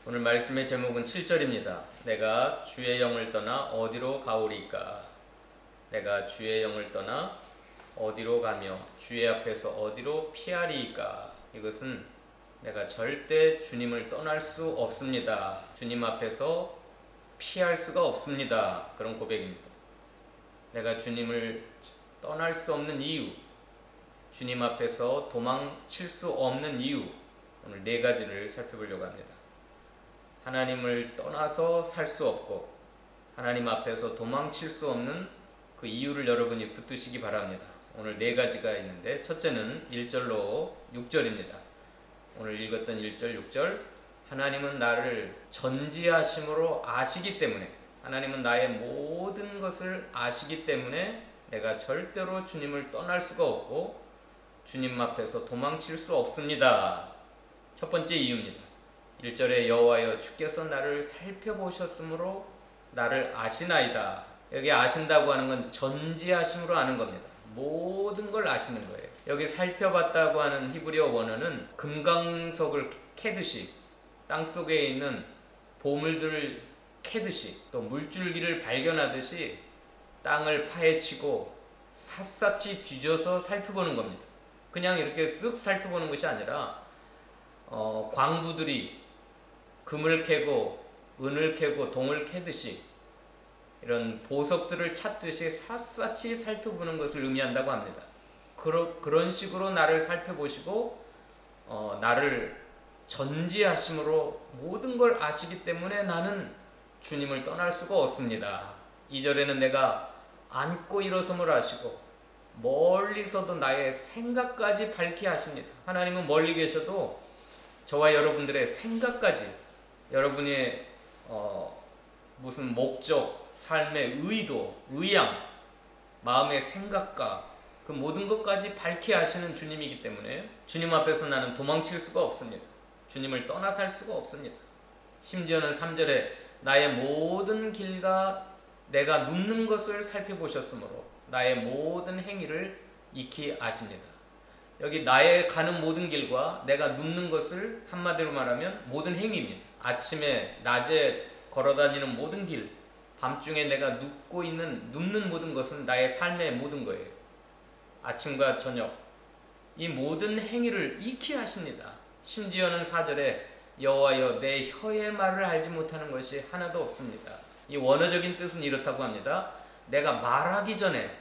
오늘 말씀의 제목은 7절입니다. 내가 주의 영을 떠나 어디로 가오리까? 내가 주의 영을 떠나 어디로 가며 주의 앞에서 어디로 피하리까? 이것은 내가 절대 주님을 떠날 수 없습니다. 주님 앞에서 피할 수가 없습니다. 그런 고백입니다. 내가 주님을 떠날 수 없는 이유, 주님 앞에서 도망칠 수 없는 이유, 오늘 네 가지를 살펴보려고 합니다. 하나님을 떠나서 살 수 없고 하나님 앞에서 도망칠 수 없는 그 이유를 여러분이 붙드시기 바랍니다. 오늘 네 가지가 있는데, 첫째는 1절로 6절입니다. 오늘 읽었던 1절, 6절. 하나님은 나를 전지하심으로 아시기 때문에, 하나님은 나의 모든 것을 아시기 때문에 내가 절대로 주님을 떠날 수가 없고 주님 앞에서 도망칠 수 없습니다. 첫 번째 이유입니다. 1절에 여호와여 주께서 나를 살펴보셨으므로 나를 아시나이다. 여기 아신다고 하는 건 전지하심으로 아는 겁니다. 모든 걸 아시는 거예요. 여기 살펴봤다고 하는 히브리어 원어는 금강석을 캐듯이, 땅속에 있는 보물들을 캐듯이, 또 물줄기를 발견하듯이 땅을 파헤치고 샅샅이 뒤져서 살펴보는 겁니다. 그냥 이렇게 쓱 살펴보는 것이 아니라 광부들이 금을 캐고 은을 캐고 동을 캐듯이 이런 보석들을 찾듯이 샅샅이 살펴보는 것을 의미한다고 합니다. 그런 식으로 나를 살펴보시고 나를 전지하심으로 모든 걸 아시기 때문에 나는 주님을 떠날 수가 없습니다. 2절에는 내가 앉고 일어섬을 아시고 멀리서도 나의 생각까지 밝히 하십니다. 하나님은 멀리 계셔도 저와 여러분들의 생각까지, 여러분의 무슨 목적, 삶의 의도, 의향, 마음의 생각과 그 모든 것까지 밝히 하시는 주님이기 때문에 주님 앞에서 나는 도망칠 수가 없습니다. 주님을 떠나 살 수가 없습니다. 심지어는 3절에 나의 모든 길과 내가 눕는 것을 살펴보셨으므로 나의 모든 행위를 익히 아십니다. 여기 나의 가는 모든 길과 내가 눕는 것을 한마디로 말하면 모든 행위입니다. 아침에 낮에 걸어다니는 모든 길, 밤중에 내가 눕는 모든 것은 나의 삶의 모든 거예요. 아침과 저녁, 이 모든 행위를 익히 하십니다. 심지어는 4절에 여호와여 내 혀의 말을 알지 못하는 것이 하나도 없습니다. 이 원어적인 뜻은 이렇다고 합니다. 내가 말하기 전에,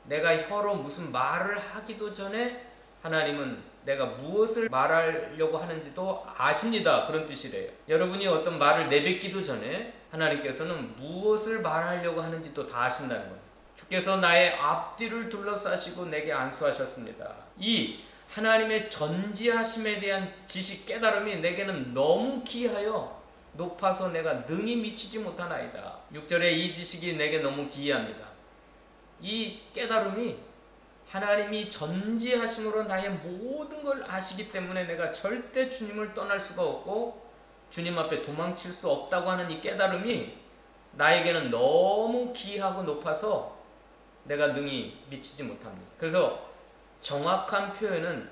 내가 혀로 무슨 말을 하기도 전에 하나님은 내가 무엇을 말하려고 하는지도 아십니다. 그런 뜻이래요. 여러분이 어떤 말을 내뱉기도 전에 하나님께서는 무엇을 말하려고 하는지도 다 아신다는 겁니다. 주께서 나의 앞뒤를 둘러싸시고 내게 안수하셨습니다. 이 하나님의 전지하심에 대한 지식, 깨달음이 내게는 너무 기이하여 높아서 내가 능히 미치지 못하나이다. 6절에 이 지식이 내게 너무 기이합니다. 이 깨달음이 하나님이 전지하심으로 나의 모든 걸 아시기 때문에 내가 절대 주님을 떠날 수가 없고 주님 앞에 도망칠 수 없다고 하는 이 깨달음이 나에게는 너무 기이하고 높아서 내가 능히 미치지 못합니다. 그래서 정확한 표현은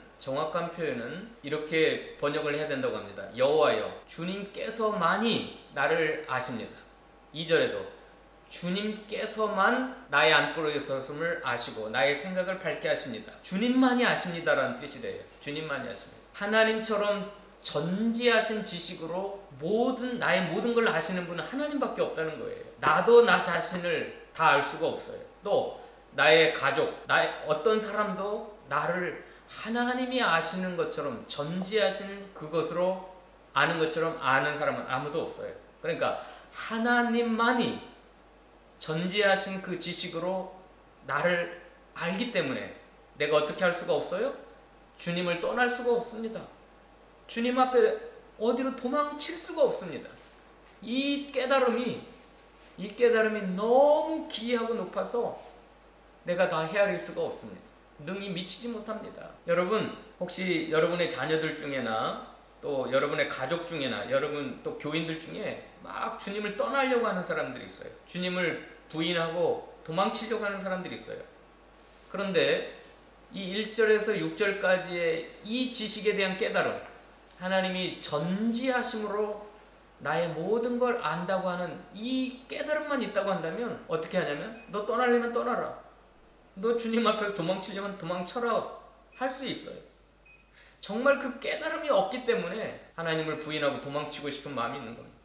이렇게 번역을 해야 된다고 합니다. 여호와여 주님께서만이 나를 아십니다. 2절에도 주님께서만 나의 안고로 있었음을 아시고 나의 생각을 밝게 하십니다. 주님만이 아십니다라는 뜻이래요. 주님만이 아십니다. 하나님처럼 전지하신 지식으로 나의 모든 걸 아시는 분은 하나님밖에 없다는 거예요. 나도 나 자신을 다 알 수가 없어요. 또 나의 가족, 어떤 사람도 나를 하나님이 아시는 것처럼, 전지하신 그것으로 아는 것처럼 아는 사람은 아무도 없어요. 그러니까 하나님만이 전지하신 그 지식으로 나를 알기 때문에 내가 어떻게 할 수가 없어요? 주님을 떠날 수가 없습니다. 주님 앞에 어디로 도망칠 수가 없습니다. 이 깨달음이 너무 기이하고 높아서 내가 다 헤아릴 수가 없습니다. 능히 미치지 못합니다. 여러분, 혹시 여러분의 자녀들 중에나 또 여러분의 가족 중에나 여러분 또 교인들 중에 막 주님을 떠나려고 하는 사람들이 있어요. 주님을 부인하고 도망치려고 하는 사람들이 있어요. 그런데 이 1절에서 6절까지의 이 지식에 대한 깨달음, 하나님이 전지하심으로 나의 모든 걸 안다고 하는 이 깨달음만 있다고 한다면 어떻게 하냐면 너 떠나려면 떠나라. 너 주님 앞에서 도망치려면 도망쳐라 할 수 있어요. 정말 그 깨달음이 없기 때문에 하나님을 부인하고 도망치고 싶은 마음이 있는 겁니다.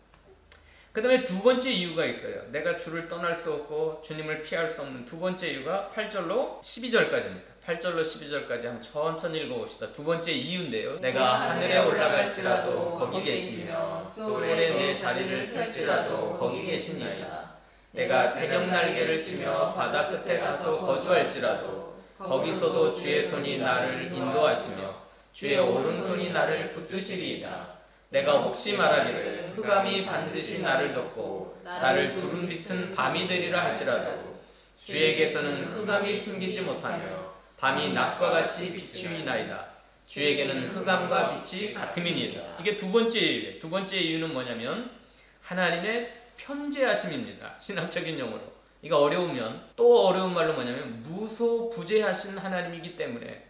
그 다음에 두 번째 이유가 있어요. 내가 주를 떠날 수 없고 주님을 피할 수 없는 두 번째 이유가 8절로 12절까지입니다. 8절로 12절까지 한번 천천히 읽어봅시다. 두 번째 이유인데요. 내가 하늘에 올라갈지라도 거기 계시며 소울에 내 자리를 펼지라도 거기 계시니이다. 내가 새벽 날개를 치며 바다 끝에 가서 거주할지라도 거기서도 주의 손이 나를 인도하시며 주의 오른손이 나를 붙드시리이다. 내가 혹시 말하기를 흑암이 반드시 나를 덮고 나를 두름 빛은 밤이 되리라 할지라도 주에게서는 흑암이 숨기지 못하며 밤이 낮과 같이 비추이나이다. 주에게는 흑암과 빛이 같음이니이다. 이게 두 번째 이유예요. 두 번째 이유는 뭐냐면 하나님의 편재하심입니다. 신학적인 용어로. 이거 어려우면 또 어려운 말로 뭐냐면 무소부재하신 하나님이기 때문에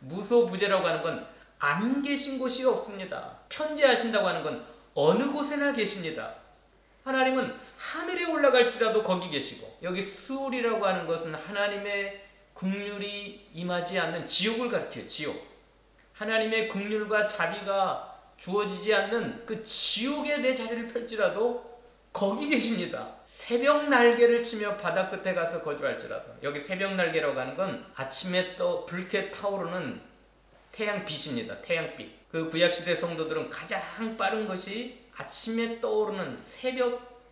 무소부재라고 하는 건 안 계신 곳이 없습니다. 편재하신다고 하는 건 어느 곳에나 계십니다. 하나님은 하늘에 올라갈지라도 거기 계시고 여기 스울이라고 하는 것은 하나님의 긍휼이 임하지 않는 지옥을 가리켜요. 지옥. 하나님의 긍휼과 자비가 주어지지 않는 그 지옥에 내 자리를 펼지라도 거기 계십니다. 새벽 날개를 치며 바다 끝에 가서 거주할지라도 여기 새벽 날개라고 하는 건 아침에 또 붉게 타오르는 태양빛입니다. 태양빛. 그 구약시대 성도들은 가장 빠른 것이 아침에 떠오르는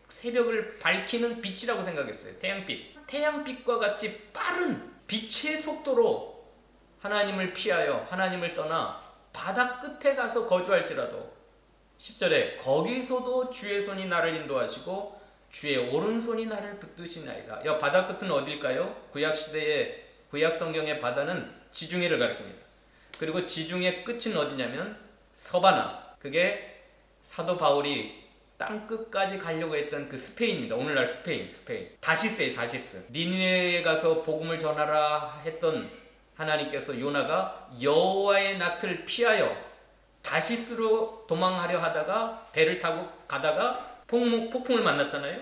새벽을 밝히는 빛이라고 생각했어요. 태양빛. 태양빛과 같이 빠른 빛의 속도로 하나님을 피하여 하나님을 떠나 바다 끝에 가서 거주할지라도 10절에 거기서도 주의 손이 나를 인도하시고 주의 오른손이 나를 붙드시나이다. 야, 바다 끝은 어딜까요? 구약시대의 구약성경의 바다는 지중해를 가리킵니다. 그리고 지중해 끝은 어디냐면 서바나. 그게 사도 바울이 땅끝까지 가려고 했던 그 스페인입니다. 오늘날 스페인. 다시스예요. 다시스. 니느웨에 가서 복음을 전하라 했던 하나님께서 요나가 여호와의 낯을 피하여 다시스로 도망하려 하다가 배를 타고 가다가 폭풍을 만났잖아요.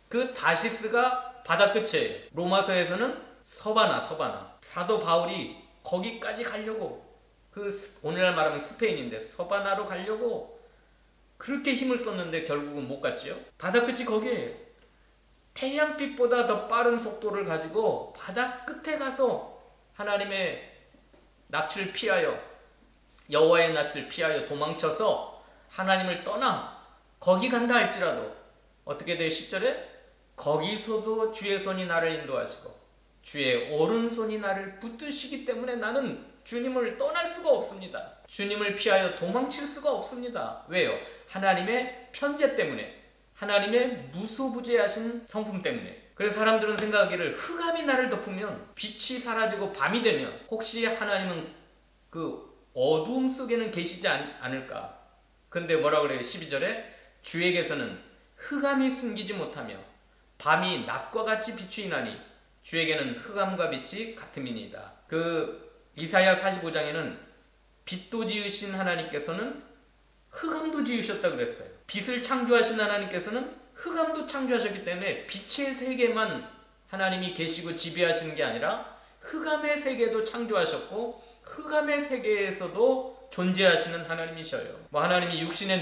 그 다시스가 바다 끝이에요. 로마서에서는 서바나. 사도 바울이 거기까지 가려고 오늘날 말하면 스페인인데 서바나로 가려고 그렇게 힘을 썼는데 결국은 못 갔지요. 바다 끝이 거기에요. 태양빛보다 더 빠른 속도를 가지고 바다 끝에 가서 하나님의 낯을 피하여 여호와의 낯을 피하여 도망쳐서 하나님을 떠나 거기 간다 할지라도 어떻게 돼요? 10절에 거기서도 주의 손이 나를 인도하시고 주의 오른손이 나를 붙드시기 때문에 나는 주님을 떠날 수가 없습니다. 주님을 피하여 도망칠 수가 없습니다. 왜요? 하나님의 편재 때문에, 하나님의 무소부재하신 성품 때문에. 그래서 사람들은 생각하기를 흑암이 나를 덮으면 빛이 사라지고 밤이 되면 혹시 하나님은 그 어두움 속에는 계시지 않을까? 근데 뭐라고 그래요? 12절에 주에게서는 흑암이 숨기지 못하며 밤이 낮과 같이 비추이나니 주에게는 흑암과 빛이 같음이니이다. 그 이사야 45장에는 빛도 지으신 하나님께서는 흑암도 지으셨다 그랬어요. 빛을 창조하신 하나님께서는 흑암도 창조하셨기 때문에 빛의 세계만 하나님이 계시고 지배하시는 게 아니라 흑암의 세계도 창조하셨고 흑암의 세계에서도 존재하시는 하나님이셔요. 뭐 하나님이 육신의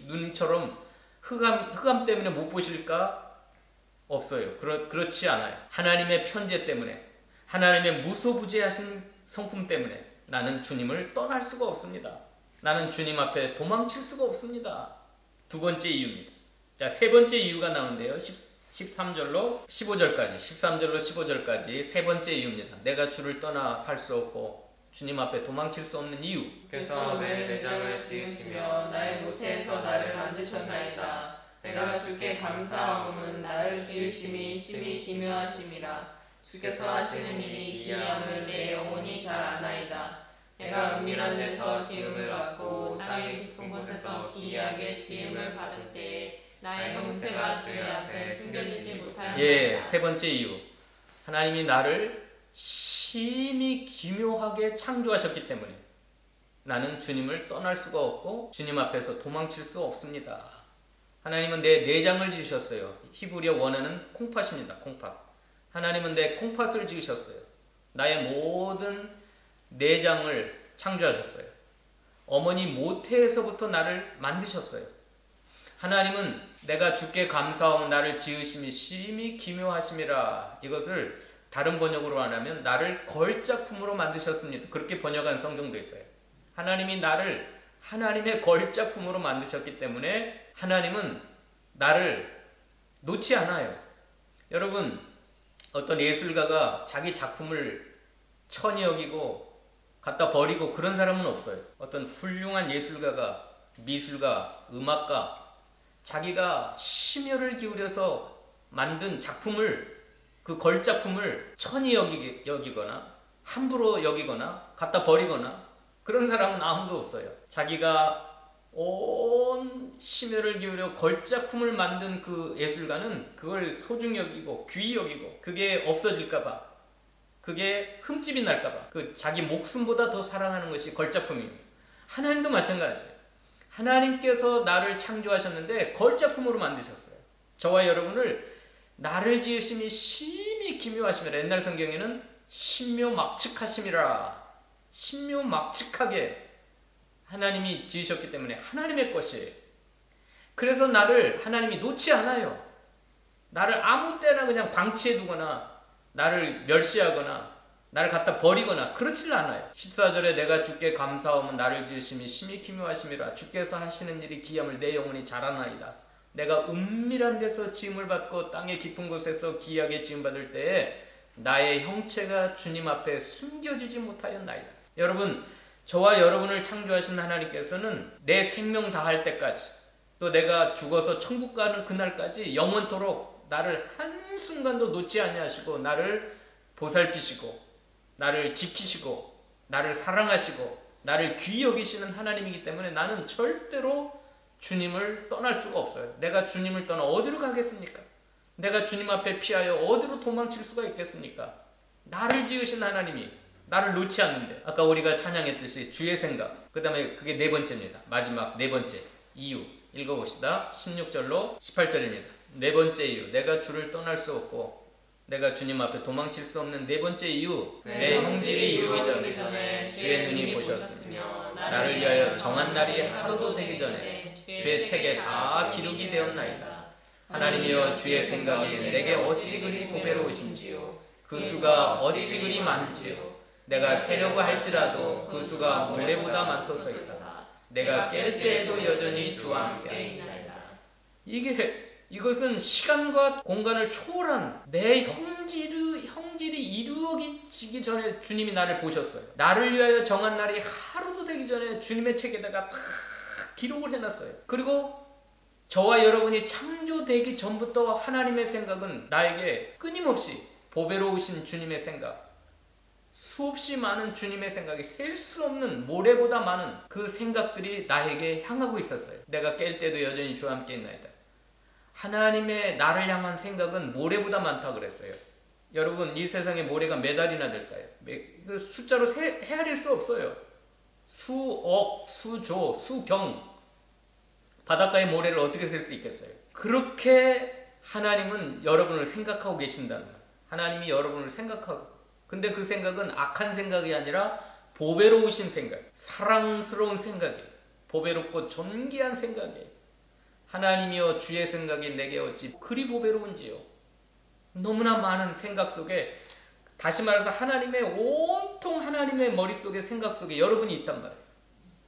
눈처럼 흑암 때문에 못 보실까? 없어요. 그렇지 않아요. 하나님의 편재 때문에, 하나님의 무소부재하신 성품 때문에 나는 주님을 떠날 수가 없습니다. 나는 주님 앞에 도망칠 수가 없습니다. 두 번째 이유입니다. 자, 세 번째 이유가 나오는데요. 13절로 15절까지, 13절로 15절까지 세 번째 이유입니다. 내가 주를 떠나 살 수 없고 주님 앞에 도망칠 수 없는 이유. 그래서 내 내장을 지으시며 나의 모태에서 나를 만드셨나이다. 내가 주께 감사함은 나를 지으심이 심히 기묘하심이라. 주께서 하시는 일이 기이함을 내 영혼이 잘 아나이다. 내가 은밀한 데서 지음을 받고 땅의 깊은 곳에서 기이하게 지음을 받을 때에 나의 형체가 주의 앞에 숨겨지지 못하였나이다. 세 번째 이유. 하나님이 나를 심히 기묘하게 창조하셨기 때문에 나는 주님을 떠날 수가 없고 주님 앞에서 도망칠 수 없습니다. 하나님은 내 내장을 지으셨어요. 히브리어 원어는 콩팥입니다. 콩팥. 하나님은 내 콩팥을 지으셨어요. 나의 모든 내장을 창조하셨어요. 어머니 모태에서부터 나를 만드셨어요. 하나님은 내가 주께 감사하고 나를 지으심이 심히 기묘하심이라. 이것을 다른 번역으로 하면 나를 걸작품으로 만드셨습니다. 그렇게 번역한 성경도 있어요. 하나님이 나를 하나님의 걸작품으로 만드셨기 때문에 하나님은 나를 놓지 않아요. 여러분, 어떤 예술가가 자기 작품을 천히 여기고 갖다 버리고 그런 사람은 없어요. 어떤 훌륭한 예술가가, 미술가, 음악가, 자기가 심혈을 기울여서 만든 작품을, 그 걸작품을 천히 여기거나 함부로 여기거나 갖다 버리거나 그런 사람은 아무도 없어요. 자기가 온 심혈을 기울여 걸작품을 만든 그 예술가는 그걸 소중히 여기고 귀히 여기고, 그게 없어질까봐, 그게 흠집이 날까봐 그 자기 목숨보다 더 사랑하는 것이 걸작품입니다. 하나님도 마찬가지예요. 하나님께서 나를 창조하셨는데 걸작품으로 만드셨어요. 저와 여러분을 나를 지으심이 심히 기묘하심이라. 옛날 성경에는 신묘막측하심이라. 신묘막측하게 하나님이 지으셨기 때문에 하나님의 것이에요. 그래서 나를 하나님이 놓지 않아요. 나를 아무 때나 그냥 방치해두거나 나를 멸시하거나 나를 갖다 버리거나 그렇지를 않아요. 14절에 내가 주께 감사하면 나를 지으심이 심히 기묘하심이라. 주께서 하시는 일이 기함을 내 영혼이 잘하나이다. 내가 은밀한 데서 지음을 받고 땅의 깊은 곳에서 기이하게 지음받을 때에 나의 형체가 주님 앞에 숨겨지지 못하였나이다. 여러분, 저와 여러분을 창조하신 하나님께서는 내 생명 다할 때까지, 또 내가 죽어서 천국 가는 그날까지 영원토록 나를 한순간도 놓지 아니하시고 나를 보살피시고 나를 지키시고 나를 사랑하시고 나를 귀히 여기시는 하나님이기 때문에 나는 절대로 주님을 떠날 수가 없어요. 내가 주님을 떠나 어디로 가겠습니까? 내가 주님 앞에 피하여 어디로 도망칠 수가 있겠습니까? 나를 지으신 하나님이 나를 놓지 않는데, 아까 우리가 찬양했듯이 주의 생각, 그 다음에 그게 네 번째입니다. 마지막 네 번째 이유 읽어봅시다. 16절로 18절입니다. 네 번째 이유, 내가 주를 떠날 수 없고 내가 주님 앞에 도망칠 수 없는 네 번째 이유, 내 형질이 이르기 전에 주의 눈이 보셨으며 나를 위하여 정한 날이 하루도 되기 전에 주의 책에 다 기록이 되었나이다. 하나님이여, 주의 생각이 내게 어찌 그리 보배로우신지요, 그 수가 어찌 그리 많은지요. 내가 세려고 할지라도 그 수가 모래보다 많도소이다. 내가 깰 때에도 여전히 주와 함께하리이다. 이것은 시간과 공간을 초월한 내 형질이 이루어지기 전에 주님이 나를 보셨어요. 나를 위하여 정한 날이 하루도 되기 전에 주님의 책에다가 다 기록을 해놨어요. 그리고 저와 여러분이 창조되기 전부터 하나님의 생각은 나에게 끊임없이 보배로우신 주님의 생각, 수없이 많은 주님의 생각이 셀 수 없는 모래보다 많은 그 생각들이 나에게 향하고 있었어요. 내가 깰 때도 여전히 주와 함께 있나이다. 하나님의 나를 향한 생각은 모래보다 많다 그랬어요. 여러분, 이 세상에 모래가 몇 알이나 될까요? 그 숫자로 헤아릴 수 없어요. 수억, 수조, 수경. 바닷가의 모래를 어떻게 셀 수 있겠어요? 그렇게 하나님은 여러분을 생각하고 계신다는 거예요. 하나님이 여러분을 생각하고, 근데 그 생각은 악한 생각이 아니라 보배로우신 생각, 사랑스러운 생각이에요. 보배롭고 존귀한 생각이에요. 하나님이여, 주의 생각이 내게 어찌 그리 보배로운지요. 너무나 많은 생각 속에, 다시 말해서 하나님의 온통 하나님의 머릿속에, 생각 속에 여러분이 있단 말이에요.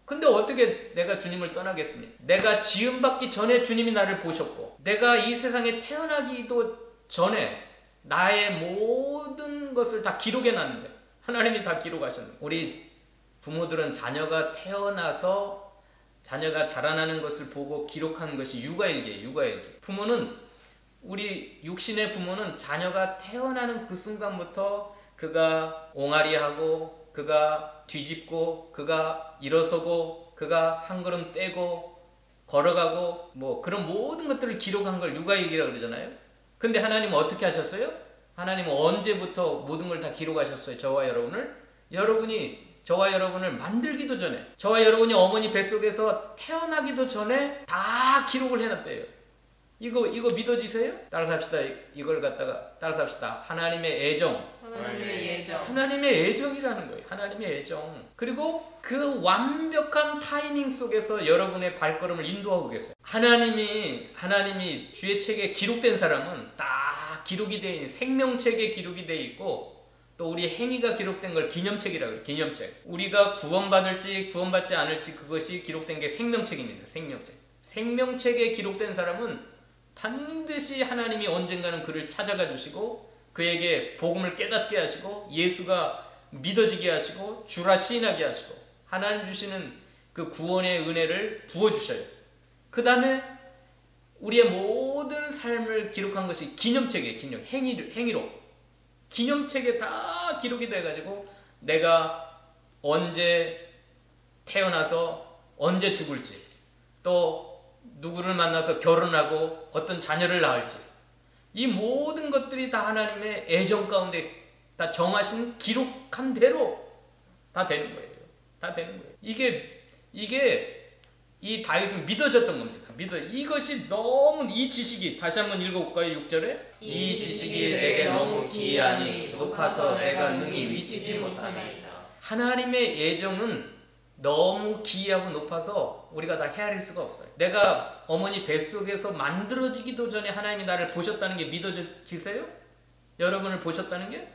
근데 어떻게 내가 주님을 떠나겠습니까? 내가 지음받기 전에 주님이 나를 보셨고, 내가 이 세상에 태어나기도 전에 나의 모든 것을 다 기록해놨는데, 하나님이 다 기록하셨는데, 우리 부모들은 자녀가 태어나서 자녀가 자라나는 것을 보고 기록한 것이 육아일기예요. 육아일기. 부모는, 우리 육신의 부모는 자녀가 태어나는 그 순간부터 그가 옹알이하고, 그가 뒤집고, 그가 일어서고, 그가 한 걸음 떼고 걸어가고, 뭐 그런 모든 것들을 기록한 걸 육아일기라고 그러잖아요. 근데 하나님은 어떻게 하셨어요? 하나님은 언제부터 모든 걸 다 기록하셨어요? 저와 여러분을? 여러분이 저와 여러분을 만들기도 전에, 저와 여러분이 어머니 뱃속에서 태어나기도 전에 다 기록을 해놨대요. 이거 믿어지세요? 따라서 합시다. 이걸 갖다가 따라서 합시다. 하나님의 애정. 하나님의 애정이라는 거예요. 하나님의 애정. 그리고 그 완벽한 타이밍 속에서 여러분의 발걸음을 인도하고 계세요. 하나님이 주의 책에 기록된 사람은 다 기록이 되어 있는 생명책에 기록이 되어 있고 또 우리 행위가 기록된 걸 기념책이라고 해요. 기념책. 우리가 구원받을지 구원받지 않을지 그것이 기록된 게 생명책입니다. 생명책. 생명책에 기록된 사람은 반드시 하나님이 언젠가는 그를 찾아가 주시고 그에게 복음을 깨닫게 하시고 예수가 믿어지게 하시고 주라 시인하게 하시고 하나님 주시는 그 구원의 은혜를 부어주셔요. 그 다음에 우리의 모든 삶을 기록한 것이 기념책이에요. 행위로 기념책에 다 기록이 돼가지고 내가 언제 태어나서 언제 죽을지 또 누구를 만나서 결혼하고 어떤 자녀를 낳을지 이 모든 것들이 다 하나님의 애정 가운데 다 정하신 기록한 대로 다 되는 거예요. 다 되는 거예요. 이게 이 다윗은 믿어졌던 겁니다. 이것이 너무 이 지식이 다시 한번 읽어볼까요? 6절에 이 지식이 내게 너무 기이하니 높아서 내가 능히 미치지 못하나이다. 하나님의 애정은 너무 기이하고 높아서 우리가 다 헤아릴 수가 없어요. 내가 어머니 뱃속에서 만들어지기도 전에 하나님이 나를 보셨다는 게 믿어지세요? 여러분을 보셨다는 게?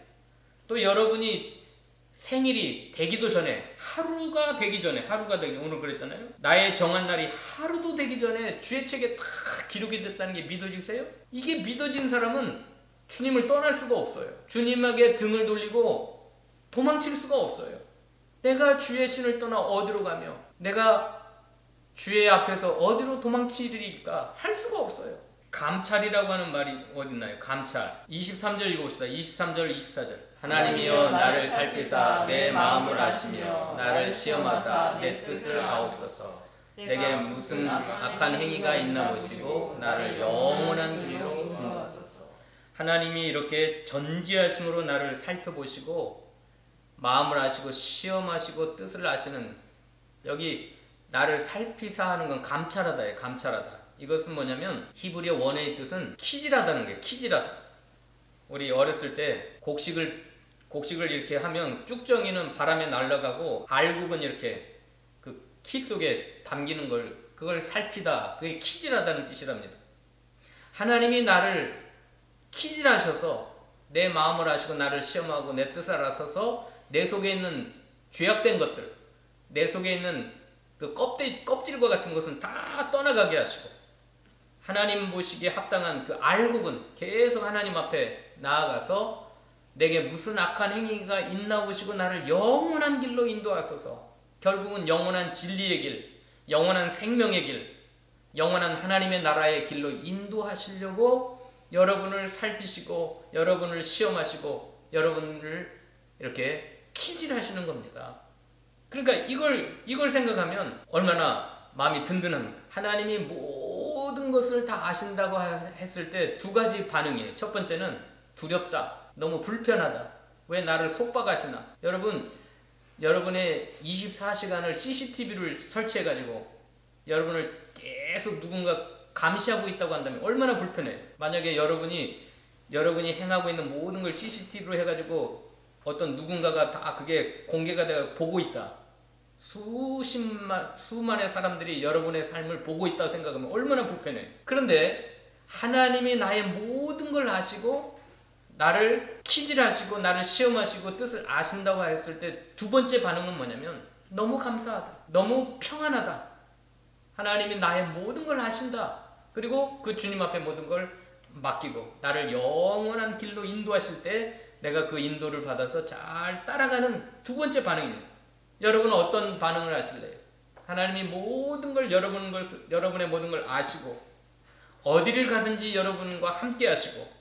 또 여러분이 생일이 되기도 전에 하루가 되기 오늘 그랬잖아요. 나의 정한 날이 하루도 되기 전에 주의 책에 다 기록이 됐다는 게 믿어지세요? 이게 믿어진 사람은 주님을 떠날 수가 없어요. 주님에게 등을 돌리고 도망칠 수가 없어요. 내가 주의 신을 떠나 어디로 가며 내가 주의 앞에서 어디로 도망치리까 할 수가 없어요. 감찰이라고 하는 말이 어딨나요? 감찰. 23절 읽어봅시다. 23절 24절. 하나님이여 나를 살피사 내 마음을 아시며 나를 시험하사 내 뜻을 아옵소서. 내게 무슨 악한 행위가 있나 보시고 나를 영원한 길로 인도하소서. 하나님이 이렇게 전지하심으로 나를 살펴보시고 마음을 아시고 시험하시고 뜻을 아시는, 여기 나를 살피사 하는 건 감찰하다예요. 감찰하다. 이것은 뭐냐면 히브리어 원어의 뜻은 키질하다는 거예요. 키질하다. 우리 어렸을 때 곡식을 이렇게 하면 쭉정이는 바람에 날아가고 알곡은 이렇게 그 키 속에 담기는 그걸 살피다. 그게 키질하다는 뜻이랍니다. 하나님이 나를 키질하셔서 내 마음을 아시고 나를 시험하고 내 뜻을 알아서서 내 속에 있는 죄악된 것들, 내 속에 있는 그 껍질과 같은 것은 다 떠나가게 하시고 하나님 보시기에 합당한 그 알곡은 계속 하나님 앞에 나아가서 내게 무슨 악한 행위가 있나 보시고 나를 영원한 길로 인도하소서. 결국은 영원한 진리의 길, 영원한 생명의 길, 영원한 하나님의 나라의 길로 인도하시려고 여러분을 살피시고 여러분을 시험하시고 여러분을 이렇게 키질하시는 겁니다. 그러니까 이걸 생각하면 얼마나 마음이 든든합니까? 하나님이 모든 것을 다 아신다고 했을 때 두 가지 반응이에요. 첫 번째는 두렵다. 너무 불편하다. 왜 나를 속박하시나? 여러분의 24시간을 CCTV를 설치해가지고 여러분을 계속 누군가 감시하고 있다고 한다면 얼마나 불편해요. 만약에 여러분이 행하고 있는 모든 걸 CCTV로 해가지고 어떤 누군가가 다 그게 공개가 되어 보고 있다. 수만의 사람들이 여러분의 삶을 보고 있다고 생각하면 얼마나 불편해요. 그런데 하나님이 나의 모든 걸 아시고 나를 키질하시고 나를 시험하시고 뜻을 아신다고 했을 때 두 번째 반응은 뭐냐면 너무 감사하다. 너무 평안하다. 하나님이 나의 모든 걸 아신다. 그리고 그 주님 앞에 모든 걸 맡기고 나를 영원한 길로 인도하실 때 내가 그 인도를 받아서 잘 따라가는 두 번째 반응입니다. 여러분은 어떤 반응을 하실래요? 하나님이 모든 걸 여러분의 모든 걸 아시고 어디를 가든지 여러분과 함께 하시고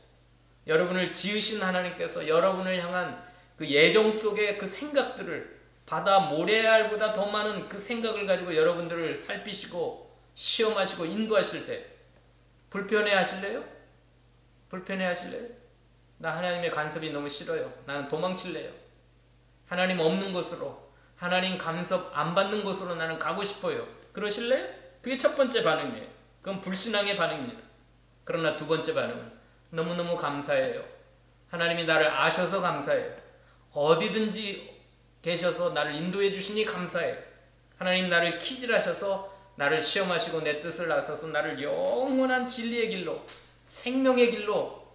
여러분을 지으신 하나님께서 여러분을 향한 그 예정 속의 그 생각들을 바다 모래알보다 더 많은 그 생각을 가지고 여러분들을 살피시고 시험하시고 인도하실 때 불편해 하실래요? 불편해 하실래요? 나 하나님의 간섭이 너무 싫어요. 나는 도망칠래요. 하나님 없는 곳으로, 하나님 간섭 안 받는 곳으로 나는 가고 싶어요. 그러실래요? 그게 첫 번째 반응이에요. 그건 불신앙의 반응입니다. 그러나 두 번째 반응은 너무너무 감사해요. 하나님이 나를 아셔서 감사해요. 어디든지 계셔서 나를 인도해 주시니 감사해요. 하나님 나를 키질하셔서 나를 시험하시고 내 뜻을 아셔서 나를 영원한 진리의 길로, 생명의 길로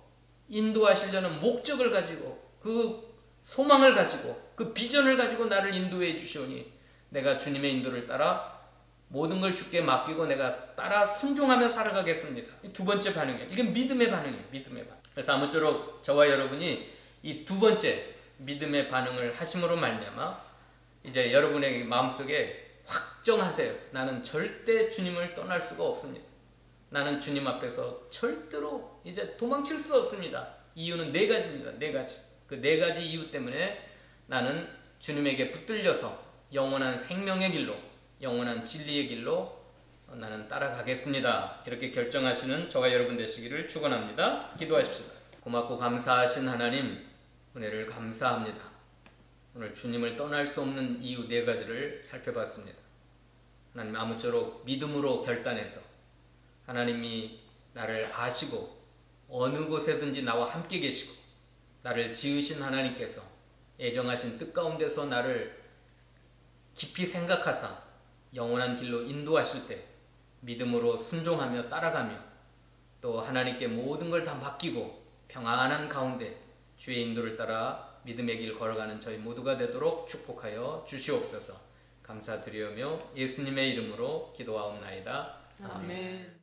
인도하시려는 목적을 가지고, 그 소망을 가지고, 그 비전을 가지고 나를 인도해 주시오니 내가 주님의 인도를 따라 모든 걸 주께 맡기고 내가 따라 순종하며 살아가겠습니다. 이 두 번째 반응이에요. 이건 믿음의 반응이에요. 믿음의 반응. 그래서 아무쪼록 저와 여러분이 이 두 번째 믿음의 반응을 하심으로 말미암아 이제 여러분의 마음속에 확정하세요. 나는 절대 주님을 떠날 수가 없습니다. 나는 주님 앞에서 절대로 이제 도망칠 수 없습니다. 이유는 네 가지입니다. 네 가지. 그 네 가지 이유 때문에 나는 주님에게 붙들려서 영원한 생명의 길로, 영원한 진리의 길로 나는 따라가겠습니다. 이렇게 결정하시는 저와 여러분 되시기를 축원합니다. 기도하십시다. 고맙고 감사하신 하나님, 은혜를 감사합니다. 오늘 주님을 떠날 수 없는 이유 네 가지를 살펴봤습니다. 하나님, 아무쪼록 믿음으로 결단해서 하나님이 나를 아시고 어느 곳에든지 나와 함께 계시고 나를 지으신 하나님께서 애정하신 뜻 가운데서 나를 깊이 생각하사 영원한 길로 인도하실 때 믿음으로 순종하며 따라가며 또 하나님께 모든 걸 다 맡기고 평안한 가운데 주의 인도를 따라 믿음의 길 걸어가는 저희 모두가 되도록 축복하여 주시옵소서. 감사드리오며 예수님의 이름으로 기도하옵나이다. 아멘.